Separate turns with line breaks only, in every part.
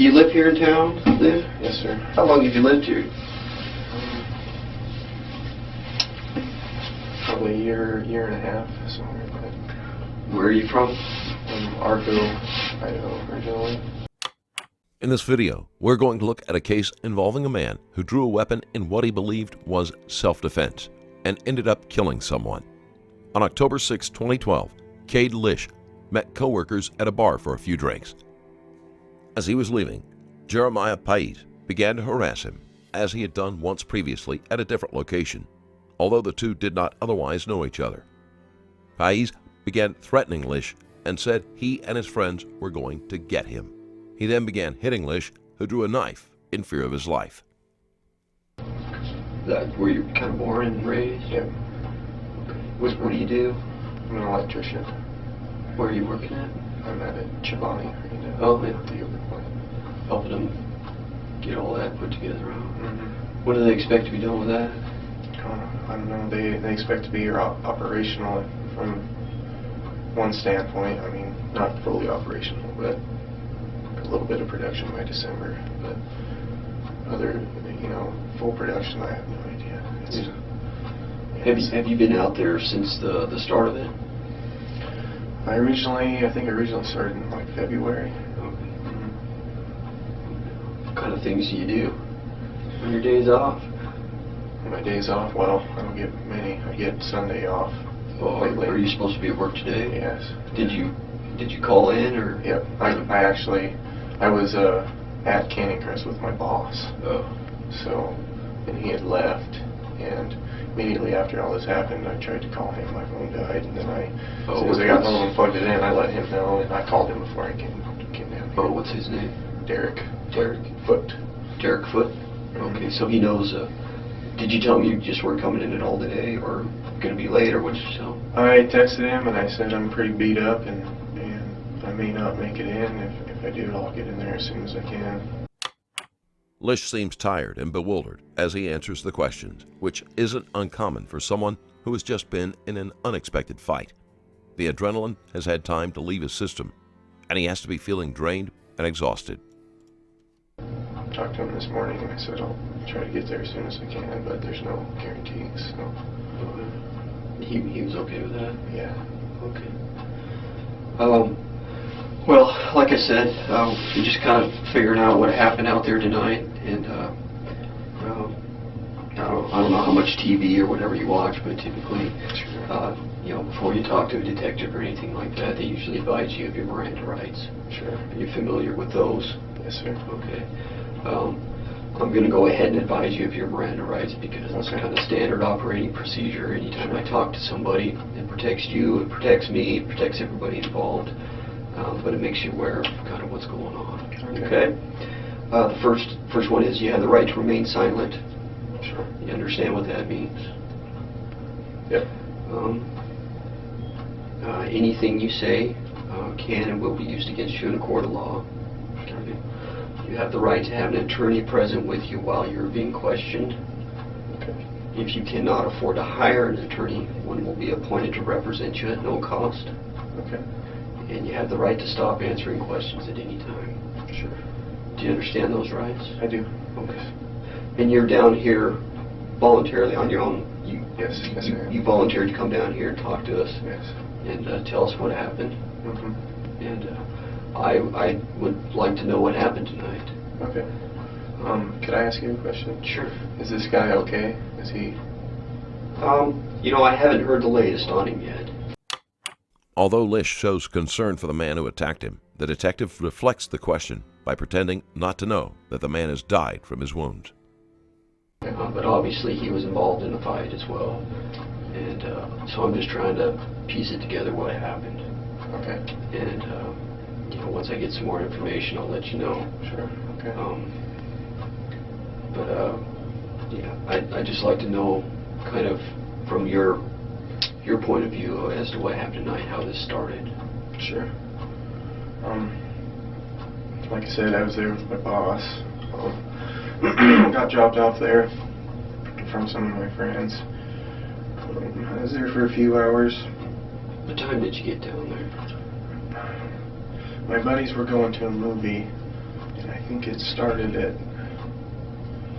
Do you live here in town? Live?
Yes, sir.
How long have you lived here?
Probably a year and a half, somewhere like that.
Where are you from?
Arco, Idaho, originally.
In this video, we're going to look at a case involving a man who drew a weapon in what he believed was self-defense and ended up killing someone. On October 6, 2012, Cayde Lish met coworkers at a bar for a few drinks. As he was leaving, Paiz began to harass him, as he had done once previously at a different location, although the two did not otherwise know each other. Paiz began threatening Lish and said he and his friends were going to get him. He then began hitting Lish, who drew a knife in fear of his life.
That where you're kind of born and raised?
Yeah.
What do you do?
I'm an electrician.
Where are you working at?
I'm at a Chobani.
Oh, yeah.
The yoga plant.
Helping them get all that put together.
Mm-hmm.
When do they expect to be done with that?
I don't know. They expect to be operational from one standpoint. I mean, not fully operational, but a little bit of production by December. But other, full production, I have no idea.
Have you been out there since the start of it?
I think I originally started in like February.
Okay. What kind of things do you do on your days off?
My days off, well, I don't get many. I get Sunday off.
Lately. Are you supposed to be at work today?
Yes.
Did you call in or?
Yep. I was at Canning Crest with my boss.
Oh.
So, and he had left, and immediately after all this happened, I tried to call him. My phone died, and then as soon as I got home and plugged it in, I let him know, and I called him before I came down here.
Oh, what's his name?
Derek Foot.
Derek Foot? Okay, so he knows. Did you tell him you just weren't coming in at all today, or going to be late, or what did you tell him?
I texted him, and I said I'm pretty beat up, and I may not make it in. If I do, I'll get in there as soon as I can.
Lish seems tired and bewildered as he answers the questions, which isn't uncommon for someone who has just been in an unexpected fight. The adrenaline has had time to leave his system, and he has to be feeling drained and exhausted.
I talked to him this morning, and I said I'll try to get there as soon as I can, but there's no guarantees. So.
He was okay with that?
Yeah.
Okay. Well, like I said, we're just kind of figuring out what happened out there tonight, and I don't know how much TV or whatever you watch, but typically, before you talk to a detective or anything like that, they usually advise you of your Miranda rights.
Sure.
Are you familiar with those?
Yes, sir.
Okay. I'm going to go ahead and advise you of your Miranda rights because it's kind of standard operating procedure. Anytime I talk to somebody, it protects you, it protects me, it protects everybody involved. But it makes you aware of kind of what's going on. Okay? The first one is you have the right to remain silent.
Sure.
You understand what that means?
Yep.
Anything you say can and will be used against you in a court of law. Okay. You have the right to have an attorney present with you while you're being questioned.
Okay.
If you cannot afford to hire an attorney, one will be appointed to represent you at no cost.
Okay.
And you have the right to stop answering questions at any time.
Sure.
Do you understand those rights?
I do.
Okay. And you're down here voluntarily on your own?
Yes, I am.
You volunteered to come down here and talk to us?
Yes.
And tell us what happened?
Mm-hmm.
And I would like to know what happened tonight.
Okay. Could I ask you a question?
Sure.
Is this guy okay? Is he...
I haven't heard the latest on him yet.
Although Lish shows concern for the man who attacked him, the detective reflects the question by pretending not to know that the man has died from his wounds.
But obviously he was involved in the fight as well. And so I'm just trying to piece it together what happened.
Okay.
And once I get some more information, I'll let you know.
Sure. Okay.
I'd just like to know kind of from your point of view as to what happened tonight, how this started.
Sure. Like I said, I was there with my boss. Got dropped off there from some of my friends. I was there for a few hours.
What time did you get down there?
My buddies were going to a movie, and I I think it started at,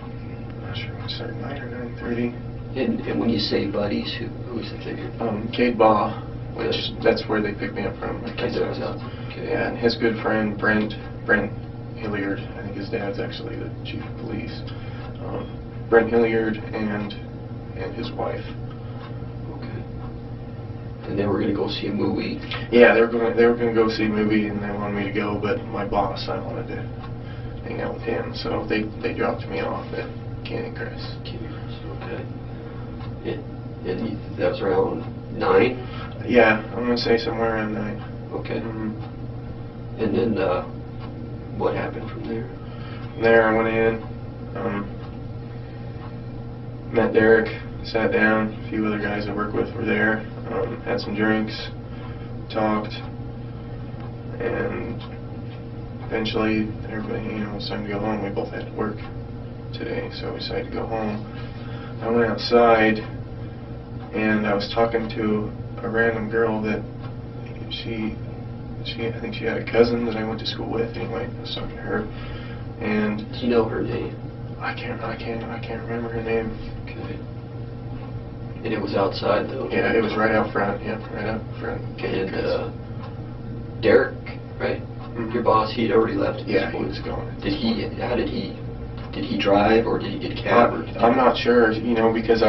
I'm not sure when it started, 9 or 9:30.
And when you say buddies, who's the figure?
Cayde Lish, that's where they picked me up from.
Okay, that was out. Okay.
Yeah, and his good friend, Brent Hilliard, I think his dad's actually the chief of police. Brent Hilliard and his wife.
Okay. And they were going to go see a movie?
Yeah, they were going to go see a movie, and they wanted me to go, but my boss, I wanted to hang out with him, so they dropped me off at Cayde Lish.
Okay. And that was around 9?
Yeah, I'm going to say somewhere around 9.
Okay. And then what happened from there?
From there, I went in, met Derek, sat down. A few other guys I work with were there. Had some drinks, talked, and eventually everybody, it was time to go home. We both had to work today, so we decided to go home. I went outside, and I was talking to a random girl that I think she had a cousin that I went to school with. Anyway, I was talking to her, and
do you know her name?
I can't remember her name.
Okay. And it was outside though?
Yeah, it was right out front. Yep, right out front.
And Derek, right?
Mm-hmm.
Your boss, he'd already left at this
Yeah,
point.
he was gone.
Did he drive, or did he get a cab?
I'm not sure, because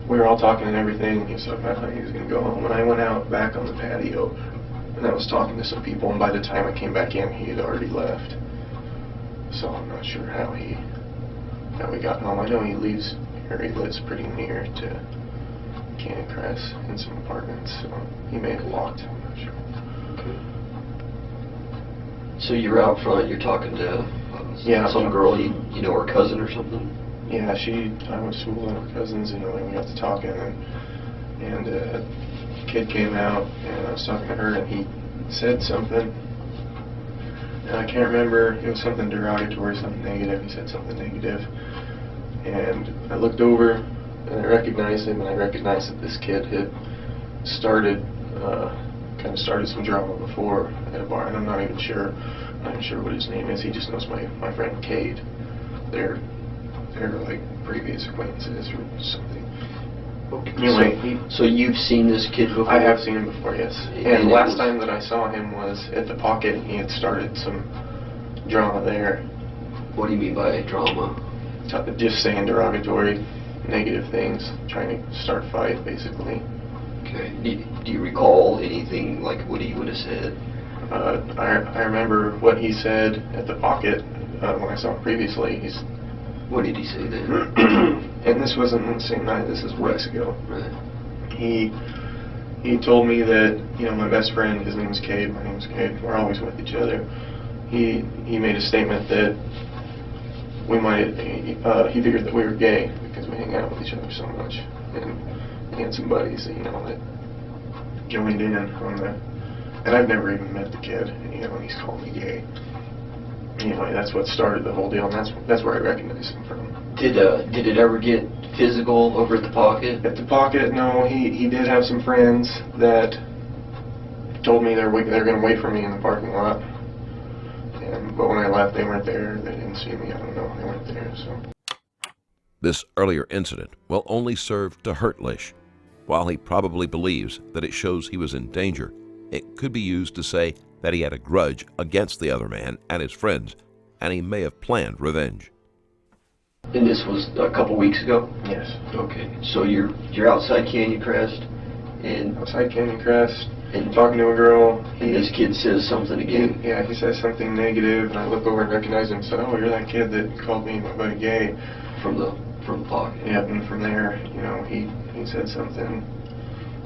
we were all talking and everything, and so I thought he was going to go home. And I went out back on the patio, and I was talking to some people, and by the time I came back in, he had already left. So I'm not sure how he got home. I know he lives pretty near to Cayde Lish in some apartments, so he may have walked, I'm not sure.
Okay. So you're out front, you're talking to some girl, you know, her cousin or something?
Yeah, I went to school with her cousins, and we got to talking, and a kid came out, and I was talking to her, and he said something, and I can't remember, it was something derogatory, something negative. He said something negative, and I looked over, and I recognized him, and I recognized that this kid had started some drama before at a bar, and I'm not even sure what his name is. He just knows my friend Cayde. They're like previous acquaintances or something.
Okay.
Anyway,
so you've seen this kid before?
I have seen him before, yes.
And
the last time that I saw him was at the Pocket, and he had started some drama there.
What do you mean by drama?
Just saying derogatory, negative things, trying to start a fight, basically.
Okay. Do you recall anything, like what he would have said?
I remember what he said at the Pocket when I saw him previously.
What did he say then?
And this wasn't on the same night, this is weeks ago.
Right.
He told me that, my best friend, his name is Cayde, my name is Cayde, we're always with each other. He made a statement that he figured that we were gay because we hang out with each other so much. And he had some buddies that, that joined in on that. And I've never even met the kid, and he's called me gay. Anyway, that's what started the whole deal, and that's where I recognized him from.
Did it ever get physical over at the Pocket?
At the Pocket, no. He did have some friends that told me they're going to wait for me in the parking lot. But when I left, they weren't there. They didn't see me. I don't know. They weren't there. So
this earlier incident will only serve to hurt Lish. While he probably believes that it shows he was in danger, it could be used to say that he had a grudge against the other man and his friends, and he may have planned revenge.
And this was a couple weeks ago?
yes.
Okay. So you're outside Canyon Crest, and
Outside Canyon Crest, and talking to a girl.
and this kid says something again.
He says something negative, and I look over and recognize him and said, "Oh, you're that kid that called me my buddy gay."
From the Pocket.
Yeah, and from there, he said something.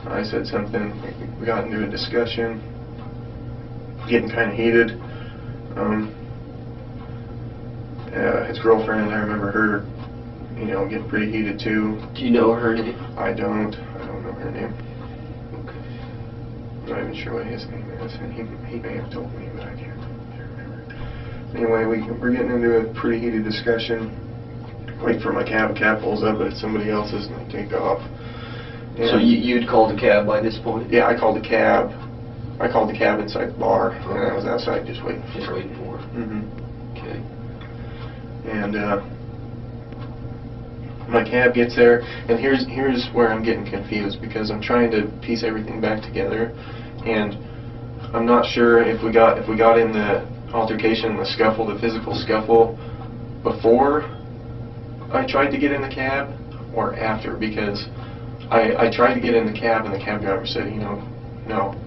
I said something. We got into a discussion, getting kind of heated. His girlfriend, I remember her, getting pretty heated too.
Do you know her name?
I don't know her name.
Okay.
I'm not even sure what his name is, and he may have told me, but I can't remember. Anyway, we're getting into a pretty heated discussion. Wait for my cab pulls up, but it's somebody else's, and I take off. And
So you'd called a cab by this point?
yeah, I called the cab. I called the cab inside the bar, and I was outside just waiting for
Just
her.
waiting for her.
Mm-hmm.
Okay.
And my cab gets there, and here's where I'm getting confused, because I'm trying to piece everything back together, and I'm not sure if we got in the altercation, the scuffle, the physical scuffle, before I tried to get in the cab or after, because I tried to get in the cab and the cab driver said, no,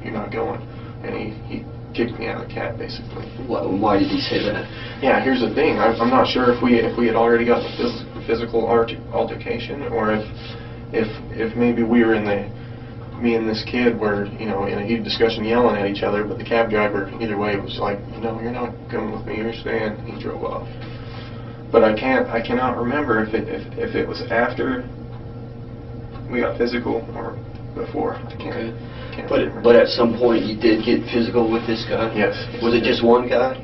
you're not going, and he kicked me out of the cab, basically.
Why did he say that?
Yeah, here's the thing. I'm not sure if we had already got the physical altercation, or if maybe we were me and this kid were, in a heated discussion yelling at each other, but the cab driver, either way, was like, you're not coming with me, you're staying, and he drove off. But I cannot remember if it was after we got physical or before. I can't remember.
But at some point you did get physical with this guy?
Yes.
Was it just one guy?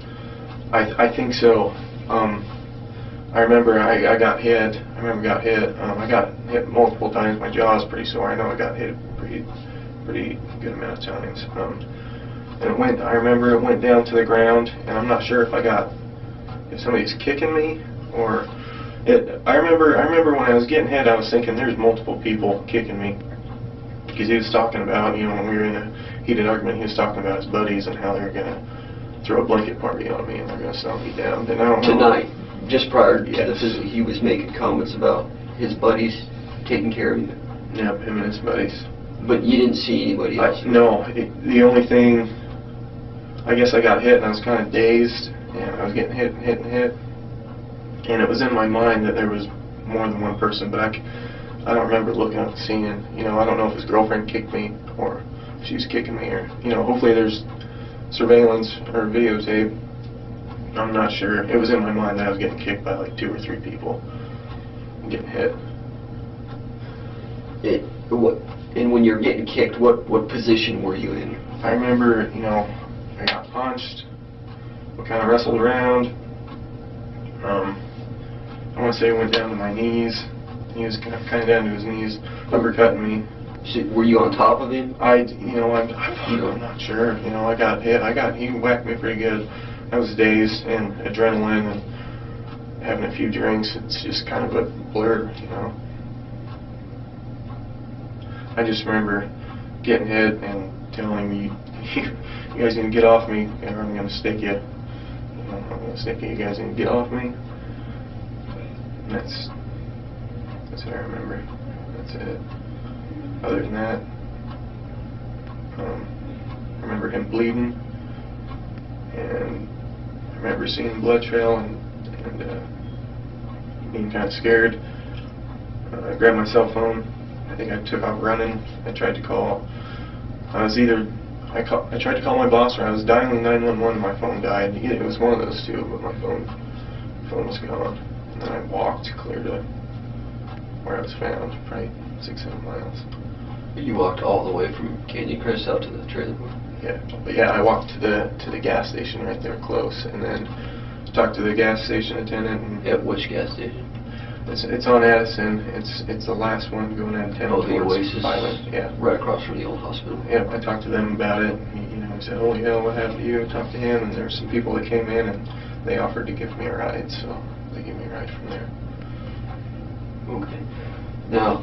I think so. I remember I got hit. I got hit multiple times. My jaw is pretty sore. I know I got hit pretty good amount of times. And I remember it went down to the ground, and I'm not sure if somebody's kicking me or I remember when I was getting hit, I was thinking there's multiple people kicking me, because he was talking about, when we were in a heated argument, he was talking about his buddies and how they were gonna throw a blanket party on me and they're gonna stomp me down. And I don't know.
Tonight, just prior to the physical, he was making comments about his buddies taking care of him.
Yep, him and his buddies.
But you didn't see anybody else?
No. The only thing, I guess I got hit and I was kind of dazed, and I was getting hit and hit and hit. And it was in my mind that there was more than one person, but I don't remember looking up and seeing. I don't know if his girlfriend kicked me or if she was kicking me, or hopefully there's surveillance or videotape. I'm not sure. It was in my mind that I was getting kicked by like 2 or 3 people and getting hit.
And when you're getting kicked, what position were you in?
I remember, I got punched. We kind of wrestled around. I want to say it went down to my knees. He was kind of down to his knees, uppercutting me.
So, were you on top of him?
I'm not sure. I got hit. He whacked me pretty good. I was dazed and adrenaline and having a few drinks. It's just kind of a blur, I just remember getting hit and telling me, you guys need to get off me, or I'm going to stick you. I'm going to stick you. You guys need to get off me. And that's what I remember. That's it. Other than that, I remember him bleeding, and I remember seeing the blood trail and being kind of scared. I grabbed my cell phone. I think I took off running. I tried to call. I tried to call my boss, or I was dialing 911 and my phone died. It was one of those two, but my phone was gone. And then I walked clear to where I was found, probably 6-7 miles.
You walked all the way from Canyon Crest out to the trailer park?
Yeah, I walked to the gas station right there close, and then talked to the gas station attendant. And
at which gas station?
It's on Addison. It's the last one going out of town.
Oh, the Oasis.
Island. Yeah.
Right across from the old hospital.
Yeah, I talked to them about it. He said, "Holy hell, what happened to you?" I talked to him, and there were some people that came in and they offered to give me a ride, so they gave me a ride from there.
Okay. Now,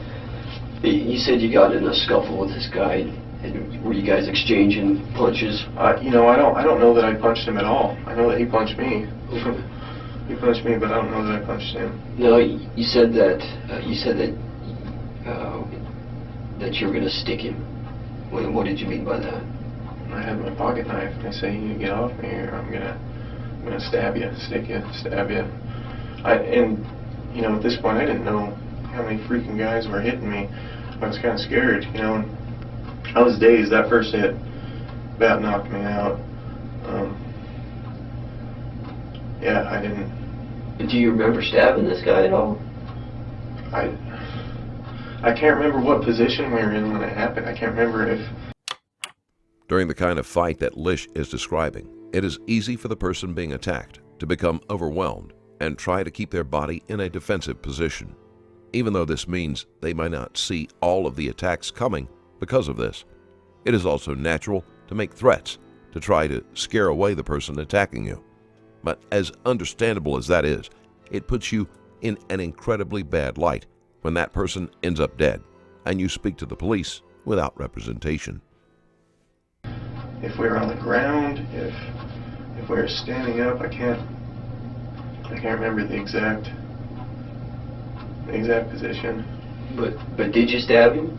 you said you got in a scuffle with this guy. And were you guys exchanging punches?
I don't know that I punched him at all. I know that he punched me.
Okay.
He punched me, but I don't know that I punched him.
No, you said that that you were going to stick him. What did you mean by that?
I had my pocket knife, and I said, "You need to get off me, or I'm gonna stab you, stick you, stab you." At this point, I didn't know how many freaking guys were hitting me. I was kind of scared, and I was dazed. That first hit about knocked me out. Yeah, I didn't.
Do you remember stabbing this guy at all?
I can't remember what position we were in when it happened. I can't remember if...
During the kind of fight that Lish is describing, it is easy for the person being attacked to become overwhelmed and try to keep their body in a defensive position, even though this means they might not see all of the attacks coming because of this. It is also natural to make threats to try to scare away the person attacking you. But as understandable as that is, it puts you in an incredibly bad light when that person ends up dead and you speak to the police without representation.
If we were on the ground, if we were standing up, I can't remember the exact position.
But did you stab him?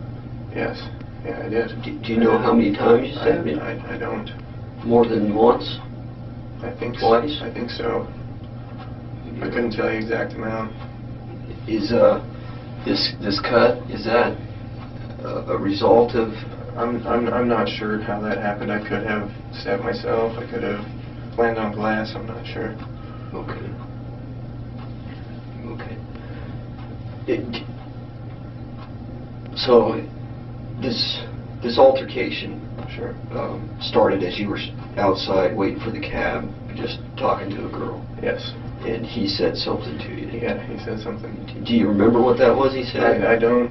Yes, yeah, I did.
Do you know how many times you stabbed him?
I don't.
More than once?
I think
Twice?
I think so. I couldn't tell you exact amount.
Is this cut, is that a result of?
I'm not sure how that happened. I could have stabbed myself. I could have landed on glass. I'm not sure.
Okay. So this altercation
Sure.
started as you were outside waiting for the cab, just talking to a girl,
Yes.
and he said something to you.
Yeah, he said something.
Do you remember what that was he said?
I don't.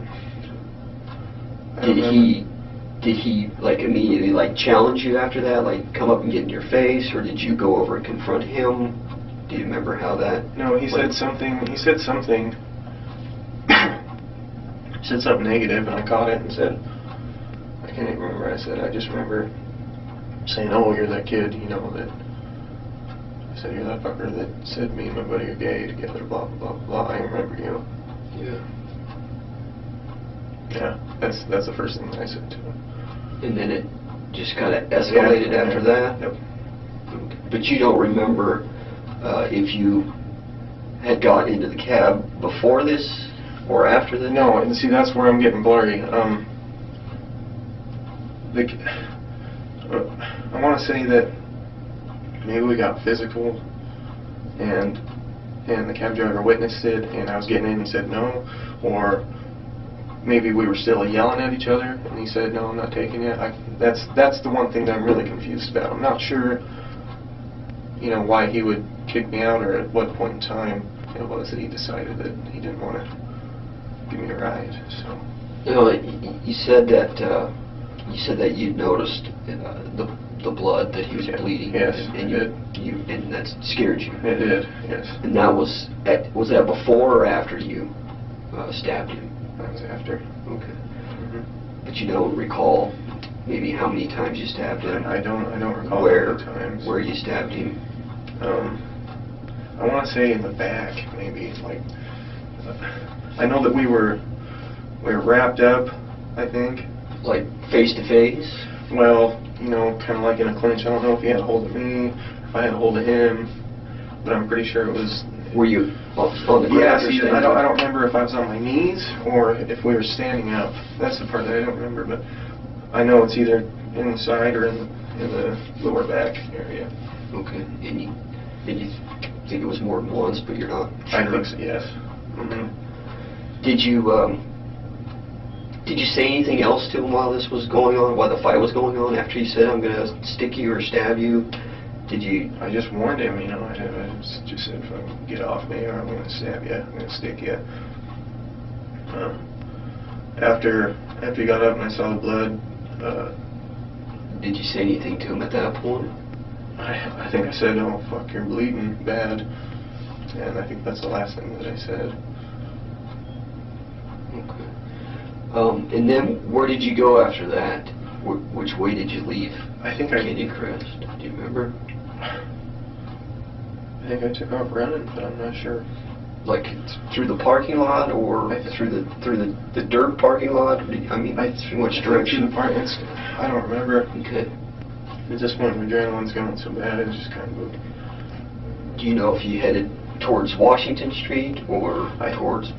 Did he like immediately like challenge you after that, like come up and get in your face, or did you go over and confront him? Do you remember how that?
No, he said something. He said something. Said something negative, and I caught it and said, I can't even remember what I said. I just remember saying, "Oh, you're that kid, you know that." I said, "You're that fucker that said me and my buddy are gay together." Blah blah blah blah. I remember you.
Yeah.
Yeah, that's the first thing that I said to him.
And then it just kind of escalated after that?
Yep.
Okay. But you don't remember if you had got into the cab before this or after this?
No, and see, that's where I'm getting blurry. I want to say that maybe we got physical, and the cab driver witnessed it, and I was getting in and he said no, or maybe we were still yelling at each other, and he said, "No, I'm not taking it." That's the one thing that I'm really confused about. I'm not sure, you know, why he would kick me out, or at what point in time it was that he decided that he didn't want to give me a ride. So.
No, you said that you'd noticed the blood, that he was bleeding.
Yes,
and
it did.
And that scared you.
It did. Yes.
And that was that before or after you stabbed him?
That was after.
Okay.
Mm-hmm.
But you don't recall maybe how many times you stabbed him?
I don't recall
Where
how many times.
Where you stabbed him?
I want to say in the back, maybe. Like, I know that we were wrapped up, I think.
Like face to face?
Well, you know, kind of like in a clinch. I don't know if he had a hold of me, if I had a hold of him, but I'm pretty sure it was.
Were you on the ground?
Yeah,
or
see,
standing?
I don't remember if I was on my knees or if we were standing up. That's the part that I don't remember, but I know it's either in the side or in the lower back area.
Okay. And you think it was more than once, but you're not sure?
I think so, yes. Mm-hmm.
Did you say anything else to him while this was going on, while the fight was going on, after you said, "I'm going to stick you or stab you"? Did you?
I just warned him, you know, I just said, "Fucking get off me or I'm going to stab you, I'm going to stick you." After he got up and I saw the blood,
Did you say anything to him at that point?
I think I said, "Oh, fuck, you're bleeding bad." And I think that's the last thing that I said.
Okay. And then where did you go after that? Which way did you leave?
I think
Canyon Crest. Do you remember?
I think I took off running, but I'm not sure.
Like through the parking lot, or through the dirt parking lot? I mean, through which direction?
Through the parking. I don't remember.
Okay.
At this point, my adrenaline's going so bad, it's just kind of.
Do you know if you headed towards Washington Street or towards?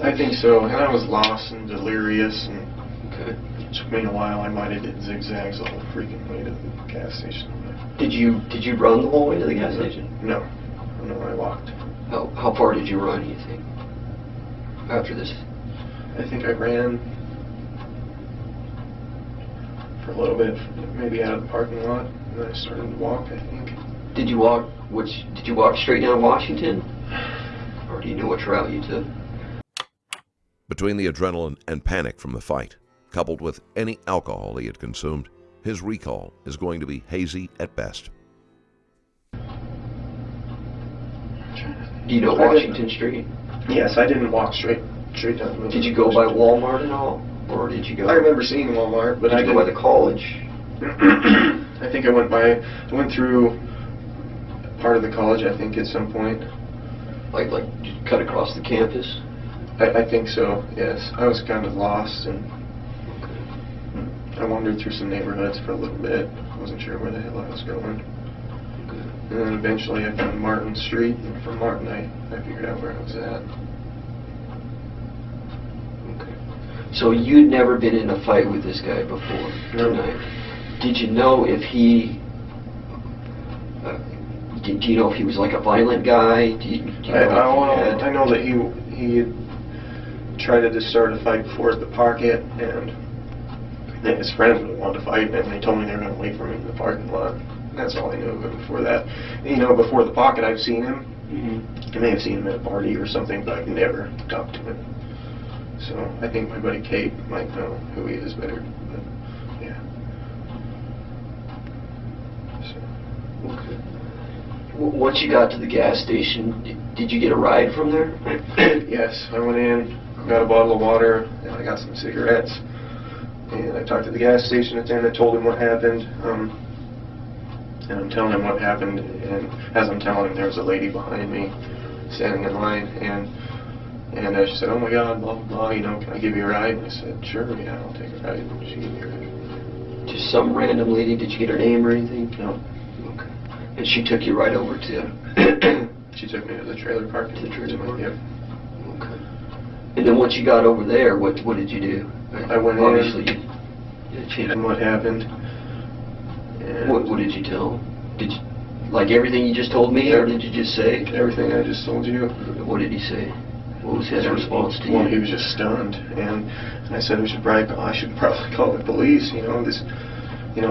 I think so, and I was lost and delirious, and
okay.
It took me a while. I might have did zigzags the whole freaking way to the gas station.
Did you run the whole way to the gas station?
No, I walked.
How far did you run, you think, after this?
I think I ran for a little bit, maybe out of the parking lot, and then I started to walk, I think.
Did you walk straight down Washington? Or do you know which route you took?
Between the adrenaline and panic from the fight, coupled with any alcohol he had consumed, his recall is going to be hazy at best.
I'm trying to think.
Do you know
I did.
Washington Street?
Yes, I didn't walk straight down the middle.
Did you go by Walmart and all? Or did you go?
I remember seeing Walmart, but
did
I
you
didn't
go by the college?
I think I went through part of the college, I think, at some point.
Like you cut across the campus?
I think so, yes. I was kind of lost, and I wandered through some neighborhoods for a little bit. I wasn't sure where the hell I was going. And then eventually I found Martin Street, and from Martin I figured out where I was at.
Okay. So you'd never been in a fight with this guy before tonight? Did you know if he... do you know if he was like a violent guy? Do you know
I know that he had tried to start a fight before at the pocket, and then his friends wanted to fight, and they told me they were going to wait for me in the parking lot. That's all I knew of him before that. You know, before the pocket, I've seen him. I may have seen him at a party or something, but I've never talked to him. So I think my buddy Cayde might know who he is better. But yeah. So.
Okay. Once you got to the gas station, did you get a ride from there?
Yes, I went in, got a bottle of water, and I got some cigarettes. And I talked to the gas station attendant, told him what happened. And I'm telling him what happened, and as I'm telling him, there was a lady behind me standing in line, and she said, "Oh my God, blah, blah, blah, you know, can I give you a ride?" And I said, "Sure, yeah, I'll take a ride." And she gave me a ride.
Just some random lady? Did you get her name or anything?
No.
Okay. And she took you right over to...
She took me to the trailer park.
To the trailer park?
Yep.
Okay. And then once you got over there, what did you do?
I went in.
Obviously, you changed.
And what happened. And
What did you tell him? Did you, like everything you just told me, or did you just say?
Everything I just told you.
What did he say? What was his response to you?
Well, he was just stunned, and I said I should probably call the police. You know,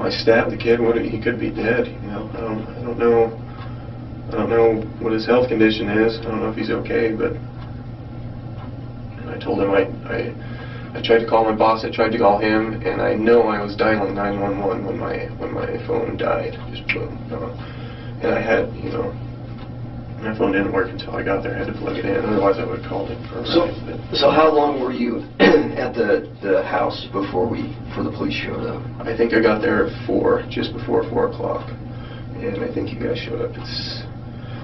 I stabbed the kid. He could be dead. You know, I don't know what his health condition is. I don't know if he's okay, but I told him I tried to call my boss. I tried to call him, and I know I was dialing 911 when my phone died. Just boom. And I had, you know, my phone didn't work until I got there. I had to plug it in. Otherwise, I would have called him for a ride.
So how long were you at the house before the police showed up?
I think I got there at 4, just before 4 o'clock, and I think you guys showed up at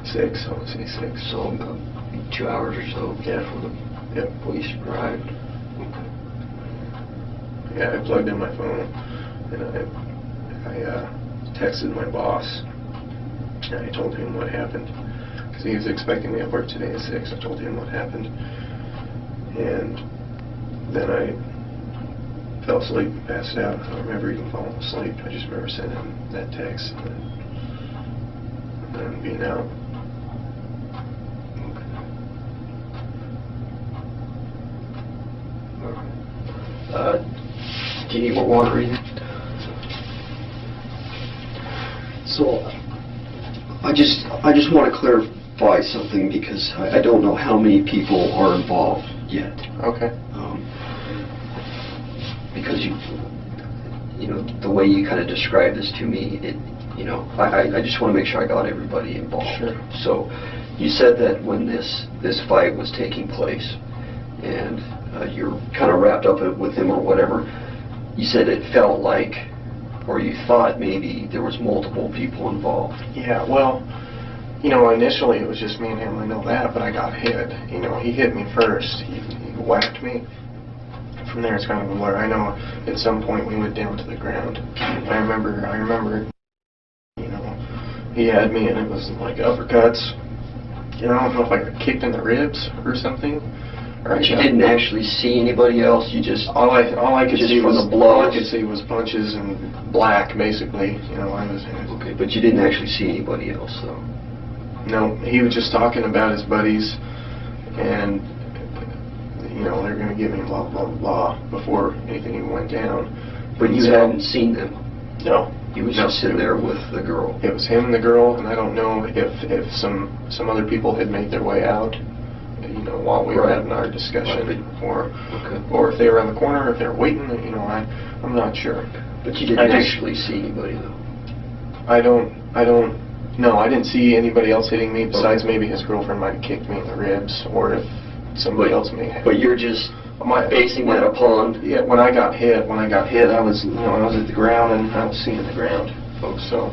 6. I want to say 6.
So 2 hours or so before the police arrived. Okay.
Yeah, I plugged in my phone, and I texted my boss, and I told him what happened, because he was expecting me at work today at 6. I told him what happened, and then I fell asleep and passed out. I don't remember even falling asleep. I just remember sending him that text, and then being out.
Do you need more water or anything? So, I just want to clarify something, because I don't know how many people are involved yet.
Okay.
Because you know, the way you kind of described this to me, you know, I just want to make sure I got everybody involved.
Sure.
So, you said that when this fight was taking place, and you're kind of wrapped up with him or whatever, you said it felt like, or you thought maybe there was multiple people involved.
Yeah, well, you know, initially it was just me and him, I know that, but I got hit. You know, he hit me first. He whacked me. From there it's kind of a blur. I know at some point we went down to the ground. I remember, you know, he had me and it was like uppercuts. You know, I don't know if I got kicked in the ribs or something.
But you didn't actually see anybody else. You just
all I could
just
see
from
was
the blows.
all I could see was punches and black, basically. You know, I was.
Okay, but you didn't actually see anybody else, though.
No, he was just talking about his buddies, and you know they're going to give me blah blah blah before anything even went down.
But you hadn't seen them.
No.
He was just sitting there with the girl.
It was him and the girl, and I don't know if some other people had made their way out. You know, while we were having our discussion, or if they were around the corner, if they were waiting, you know, I'm not sure.
But you didn't actually see anybody, though.
I don't No, I didn't see anybody else hitting me besides maybe his girlfriend might have kicked me in the ribs, or if somebody else may have.
But you're just basing that upon...
Yeah, when I got hit, I was, I was at the ground and I was seeing the ground, folks, so.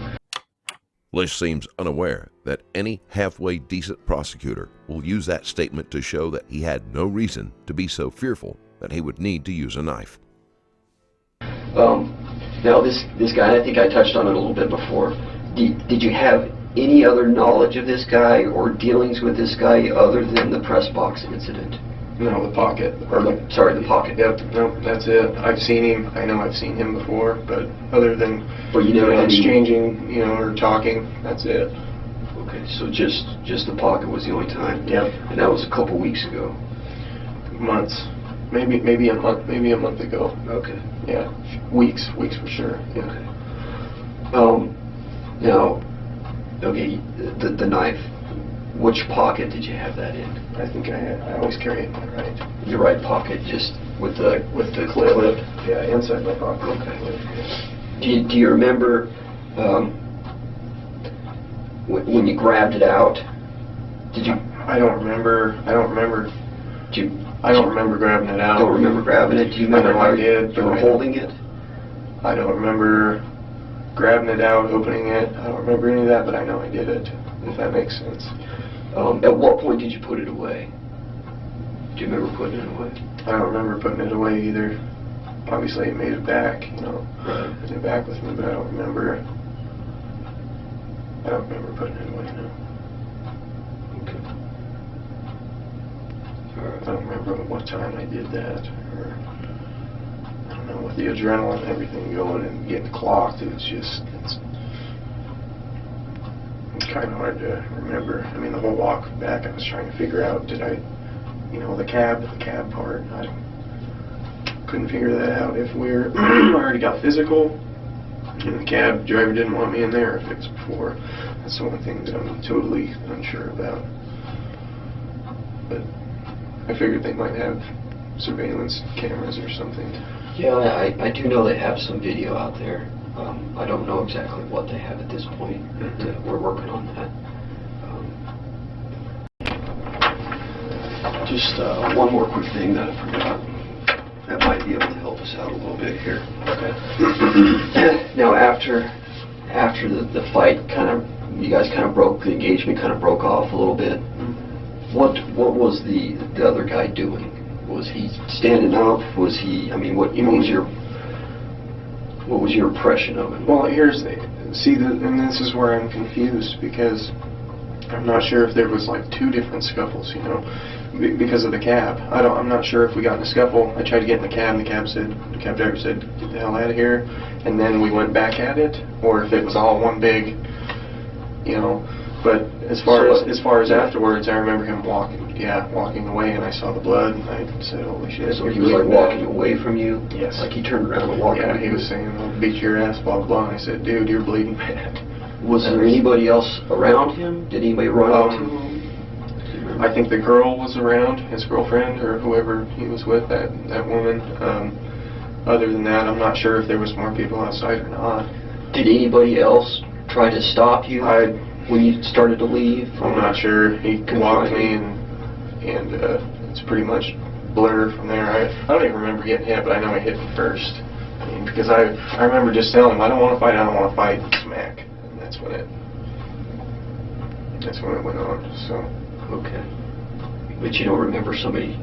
Lish seems unaware that any halfway decent prosecutor will use that statement to show that he had no reason to be so fearful that he would need to use a knife.
Now this guy, I think I touched on it a little bit before. Did you have any other knowledge of this guy or dealings with this guy other than the press box incident?
No, the pocket.
Or the pocket.
Yep, no, that's it. I've seen him. I know I've seen him before, but other than
you never had
exchanging, or talking, that's it.
Okay, so just the pocket was the only time.
Yep.
And that was a couple weeks ago.
Months, maybe a month ago.
Okay.
Yeah, weeks for sure. Yeah.
Okay. Now, okay, the knife. Which pocket did you have that in?
I think I always carry it in my right.
Your right pocket, just with the clip.
Yeah, inside my pocket.
Okay. Do you remember when you grabbed it out? Did you?
I don't remember. I don't remember grabbing it out.
Don't remember grabbing it? Do you remember
how you
were holding it?
I don't remember grabbing it out, opening it. I don't remember any of that, but I know I did it, if that makes sense.
At what point did you put it away? Do you remember putting it away?
I don't remember putting it away either. Obviously, it made it back,
Right.
Made it back with me, but I don't remember putting it away, no.
Okay.
I don't remember what time I did that, or I don't know, with the adrenaline and everything going and getting clocked, it's kind of hard to remember. I mean, the whole walk back, I was trying to figure out, did I, the cab part, I couldn't figure that out. If we're already got physical, and the cab driver didn't want me in there, if it's before, that's the one thing that I'm totally unsure about. But I figured they might have surveillance cameras or something.
Yeah, I do know they have some video out there. I don't know exactly what they have at this point, but we're working on that. Just one more quick thing that I forgot that might be able to help us out a little bit here. Okay. Now, after the fight, you guys broke the engagement, broke off a little bit. What was the other guy doing? Was he standing up? Was he? I mean, what was your impression of him?
Well, and this is where I'm confused, because I'm not sure if there was like two different scuffles, because of the cab. I'm not sure if we got in a scuffle. I tried to get in the cab, and the cab driver said, "Get the hell out of here," and then we went back at it, or if it was all one big, But as far as afterwards, I remember him walking away, and I saw the blood, and I said, "Holy shit!"
So he was like walking away from you?
Yes.
Like he turned around and walked away?
Yeah, he was saying, "I'll beat your ass, blah, blah, blah." And I said, "Dude, you're bleeding bad."
Was there anybody else around him? Did anybody run up to him?
I think the girl was around, his girlfriend, or whoever he was with, that woman. Other than that, I'm not sure if there was more people outside or not.
Did anybody else try to stop you when you started to leave?
I'm not sure. He walked me, and it's pretty much blur from there. I don't even remember getting hit, but I know I hit him first. I mean, because I remember just telling him, I don't want to fight, smack. And that's when it went on, so.
Okay. But you don't remember somebody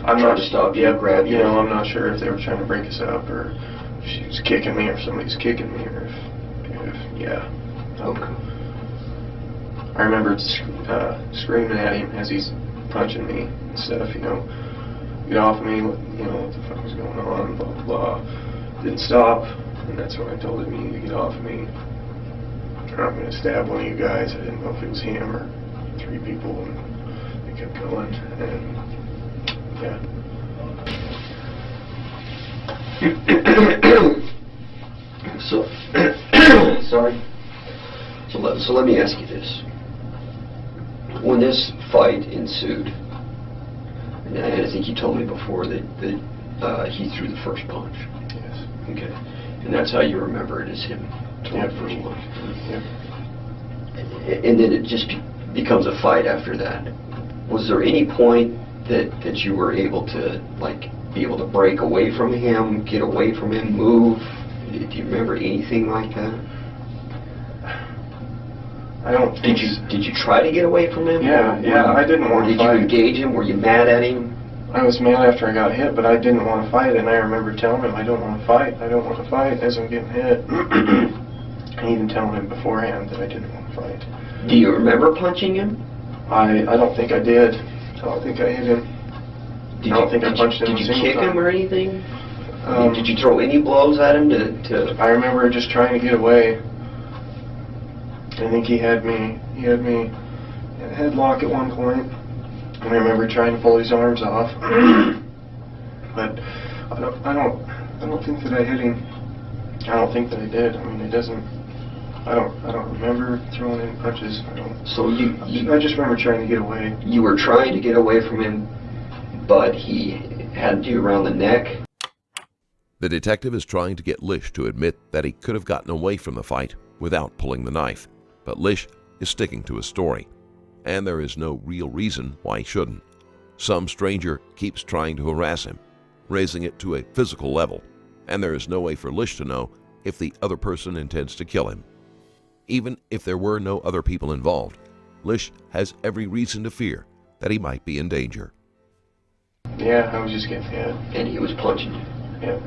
trying to
stop you, grab you?
I'm not sure if they were trying to break us up, or if she was kicking me, or somebody's kicking me, or if yeah.
Okay.
I remember screaming at him as he's punching me and stuff, "Get off me, what the fuck was going on, blah, blah, blah." Didn't stop, and that's when I told him, "You need to get off me, or I'm going to stab one of you guys." I didn't know if it was him or 3 people, and they kept going, and yeah.
So, sorry. So let me ask you this. When this fight ensued, and I think you told me before that he threw the first punch.
Yes.
Okay. And that's how you remember it, as him throwing the first punch.
Yep.
and then it just becomes a fight after that. Was there any point that you were able to, like, be able to break away from him, get away from him, move? Do you remember anything like that?
I don't think...
Did you try to get away from him?
Yeah, I didn't want to fight.
Or did you engage him? Were you mad at him?
I was mad after I got hit, but I didn't want to fight, and I remember telling him, I don't want to fight as I'm getting hit. And even telling him beforehand that I didn't want to fight.
Do you remember punching him?
I don't think I did. I don't think I hit him. I don't think I punched him a single time.
Did you kick him or anything? Did you throw any blows at him to...
I remember just trying to get away. I think he had me in a headlock at one point. And I remember trying to pull his arms off. But I don't think that I hit him. I don't think that I did. I mean, it doesn't... I don't remember throwing any punches.
So
I just remember trying to get away.
You were trying to get away from him, but he had you around the neck?
The detective is trying to get Lish to admit that he could have gotten away from the fight without pulling the knife, but Lish is sticking to his story, and there is no real reason why he shouldn't. Some stranger keeps trying to harass him, raising it to a physical level, and there is no way for Lish to know if the other person intends to kill him. Even if there were no other people involved, Lish has every reason to fear that he might be in danger.
Yeah, I was just getting hit.
And he was punching you?
Yeah.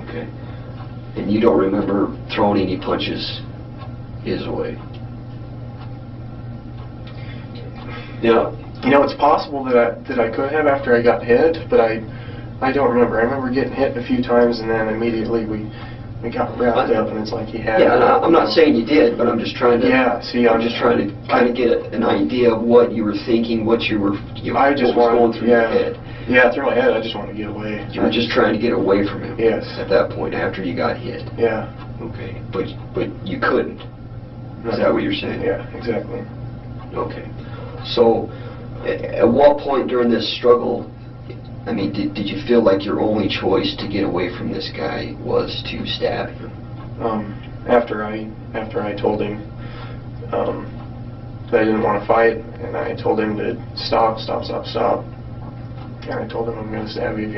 Okay. And you don't remember throwing any punches his way?
Yeah. You know, it's possible that I could have after I got hit, but I don't remember. I remember getting hit a few times, and then immediately we got wrapped up, and it's like he had...
Yeah, and I'm not saying you did, but I'm just trying to...
Yeah, see,
I'm just trying to kind of get an idea of what you were thinking, what you were...
I just
what was going through your head.
Yeah, through my head, I just want to get away.
You were just trying to get away from him?
Yes.
At that point, after you got hit?
Yeah.
Okay, but you couldn't?
No.
Is that what you're saying?
Yeah, exactly.
Okay. So, at what point during this struggle, I mean, did you feel like your only choice to get away from this guy was to stab him?
After I told him that I didn't want to fight, and I told him to stop, and I told him I'm going to stab you if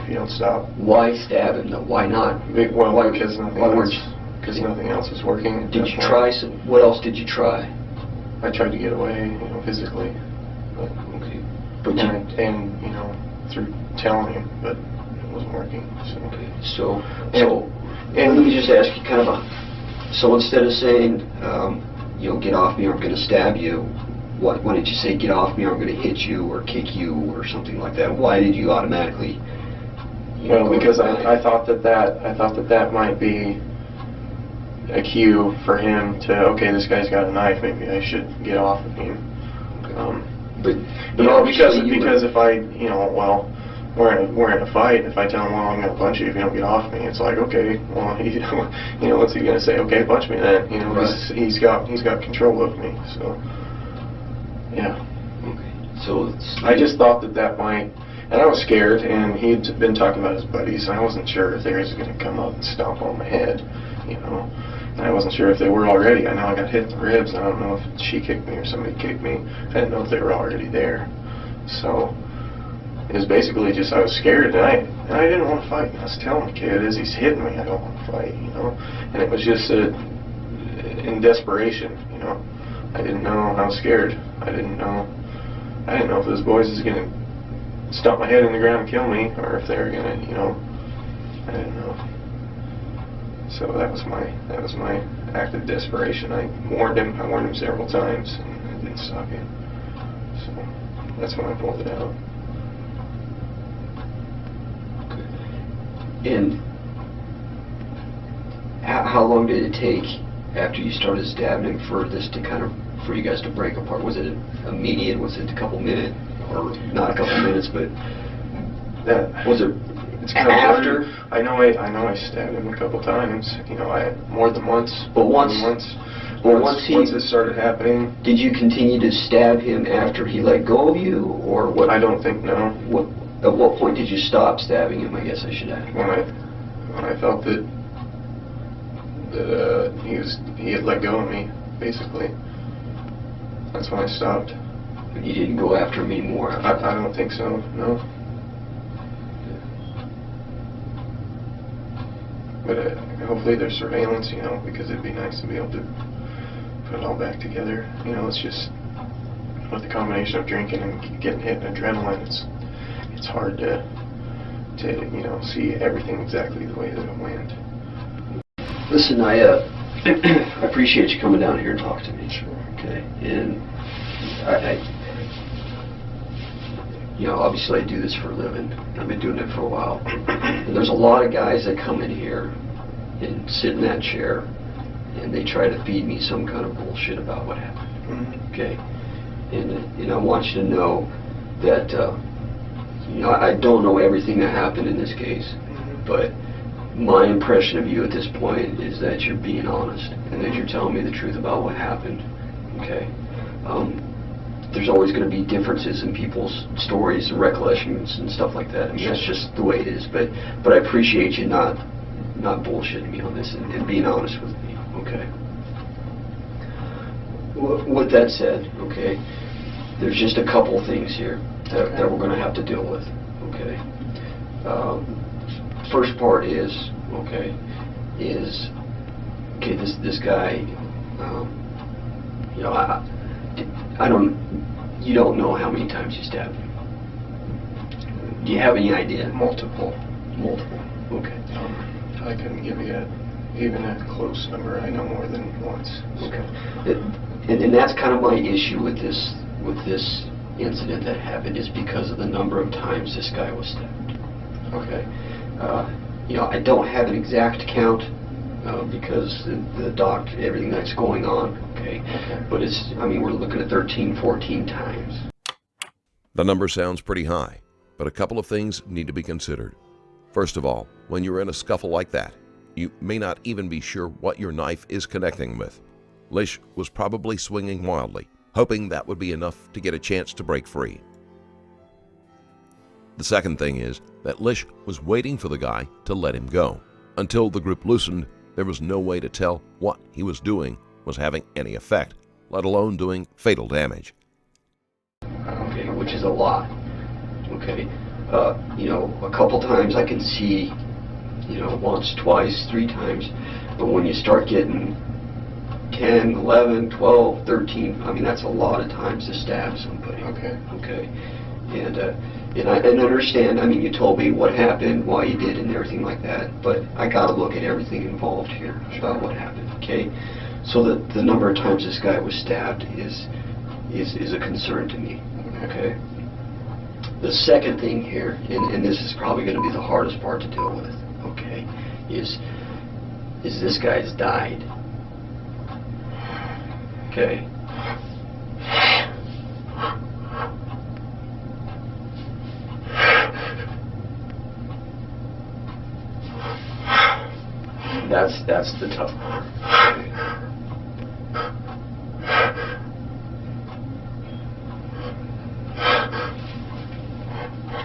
you don't stop.
Why stab him though? Why not?
Because nothing else was working.
Did you try some? What else did you try?
I tried to get away, physically. But,
okay.
And through telling him, but it wasn't working. So.
Okay. So let me just ask you kind of so instead of saying, get off me or I'm going to stab you, why did you say get off me or I'm going to hit you or kick you or something like that? Why did you automatically?
Because I thought that might be a cue for him to, okay, this guy's got a knife, maybe I should get off of him. Because if I, we're in a fight. If I tell him, well, I'm going to punch you if you don't get off me, it's like, okay, well, what's he going to say? Okay, punch me then.
Right.
He's got control of me. So, yeah.
Okay. So
I just thought that might, and I was scared. And he'd been talking about his buddies, and I wasn't sure if they were going to come up and stomp on my head, And I wasn't sure if they were already. I know I got hit in the ribs, and I don't know if she kicked me or somebody kicked me. I didn't know if they were already there. So it was basically just I was scared, and I didn't want to fight. And I was telling the kid, as he's hitting me, I don't want to fight, And it was just in desperation, I didn't know. I was scared. I didn't know if those boys was going to stomp my head in the ground and kill me, or if they were going to, I didn't know. So that was my act of desperation. I warned him several times, and I didn't stop him. So that's when I pulled it out.
Okay. And how long did it take after you started stabbing him for you guys to break apart? Was it immediate? Was it a couple minutes, or not a couple minutes, but was it?
It's kind of
after?
I know I stabbed him a couple times. More than once.
But once
it started happening.
Did you continue to stab him after he let go of you, or what?
I don't think no.
At what point did you stop stabbing him? I guess I should ask.
When I felt that he had let go of me, basically. That's when I stopped.
And you didn't go after him anymore?
I don't think so, no. But hopefully there's surveillance, you know, because it'd be nice to be able to put it all back together. You know, it's just with the combination of drinking and getting hit in adrenaline, it's hard to you know, see everything exactly the way that it went.
Listen, I appreciate you coming down here and talking to me.
Sure.
Okay, and you know, obviously I do this for a living. I've been doing it for a while. And there's a lot of guys that come in here and sit in that chair and they try to feed me some kind of bullshit about what happened.
Mm-hmm.
Okay? And I want you to know that, you know, I don't know everything that happened in this case,
Mm-hmm.
but my impression of you at this point is that you're being honest and that you're telling me the truth about what happened. Okay? There's always going to be differences in people's stories and recollections and stuff like that. I mean, that's just the way it is. But I appreciate you not bullshitting me on this and being honest with me. Okay. With that said, okay, there's just a couple things here that we're going to have to deal with. Okay. First part is this guy. You know, you don't know how many times you stabbed him. Do you have any idea?
Multiple.
Okay.
I couldn't give you even a close number. I know more than once.
Okay. And that's kind of my issue with this incident that happened, is because of the number of times this guy was stabbed. Okay. You know, I don't have an exact count because the doc, everything that's going on. Okay. But I mean, we're looking at 13, 14 times.
The number sounds pretty high, but a couple of things need to be considered. First of all, when you're in a scuffle like that, you may not even be sure what your knife is connecting with. Lish was probably swinging wildly, hoping that would be enough to get a chance to break free. The second thing is that Lish was waiting for the guy to let him go. Until the group loosened, there was no way to tell what he was doing was having any effect, let alone doing fatal damage.
Okay, which is a lot. Okay, you know, a couple times I can see, you know, once, twice, 3 times, but when you start getting 10, 11, 12, 13, I mean, that's a lot of times to stab somebody.
Okay.
Okay, and I understand, I mean, you told me what happened, why you did, and everything like that, but I gotta look at everything involved here about what happened, okay? So the number of times this guy was stabbed is a concern to me, okay? The second thing here, and this is probably going to be the hardest part to deal with, okay, is this guy's died, okay? That's the tough part. Okay.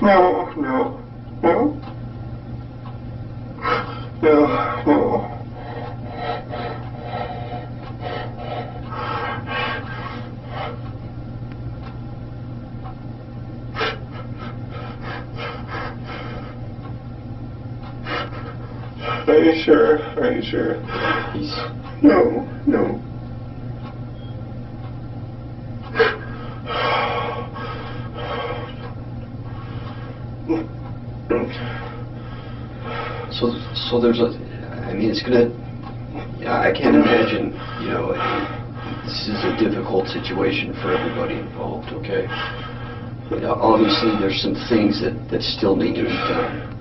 No. Are you sure? No.
So there's I mean, it's gonna, I can't imagine, you know, this is a difficult situation for everybody involved, okay? But obviously there's some things that still need to be done,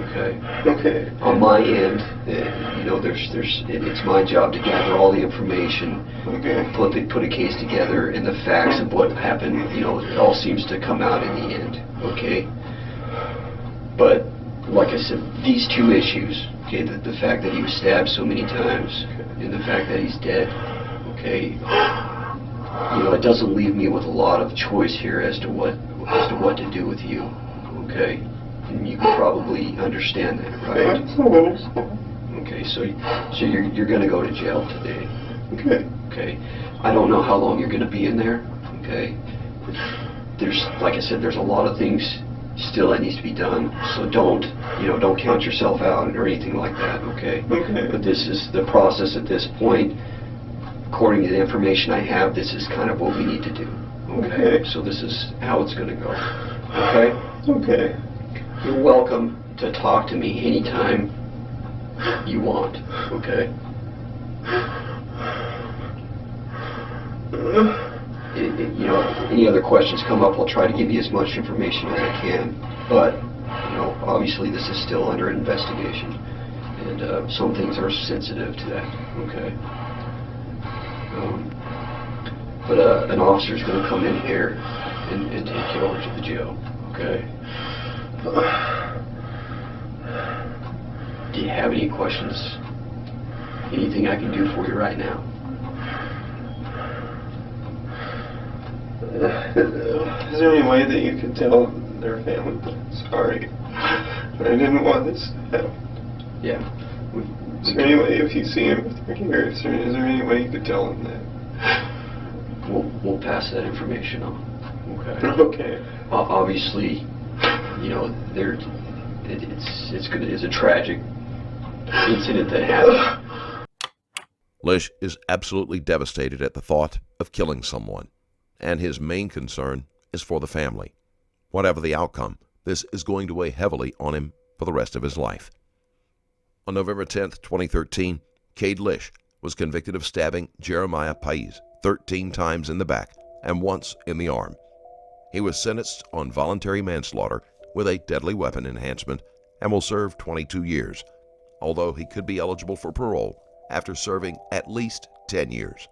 okay? On my end, you know, it's my job to gather all the information, put a case together, and the facts of what happened, you know, it all seems to come out in the end, okay? But like I said, these 2 issues, okay, the fact that he was stabbed so many times and the fact that he's dead, okay, you know, it doesn't leave me with a lot of choice here as to what to do with you, okay? And you can probably understand that, right? Okay, so you're going to go to jail today. Okay. I don't know how long you're going to be in there, okay? There's, like I said, there's a lot of things still that needs to be done, so don't count yourself out or anything like that, okay?
Okay.
But this is the process at this point. According to the information I have, this is kind of what we need to do, okay?
Okay.
So this is how it's going to go, okay?
Okay.
You're welcome to talk to me anytime you want, okay? Any other questions come up, I'll try to give you as much information as I can. But, obviously this is still under investigation. And some things are sensitive to that, okay? But an officer's going to come in here and take you over to the jail, okay? Do you have any questions? Anything I can do for you right now?
Is there any way that you could tell their family that I'm sorry? I didn't want this to happen.
Yeah.
Is there any way, if you see them, if they're here, is there any way you could tell them that?
We'll pass that information on. Okay.
Okay.
Obviously, it's a tragic incident that happened.
Lish is absolutely devastated at the thought of killing someone, and his main concern is for the family. Whatever the outcome, this is going to weigh heavily on him for the rest of his life. On November 10th, 2013, Cayde Lish was convicted of stabbing Jeremiah Paiz 13 times in the back and once in the arm. He was sentenced on voluntary manslaughter with a deadly weapon enhancement and will serve 22 years, although he could be eligible for parole after serving at least 10 years.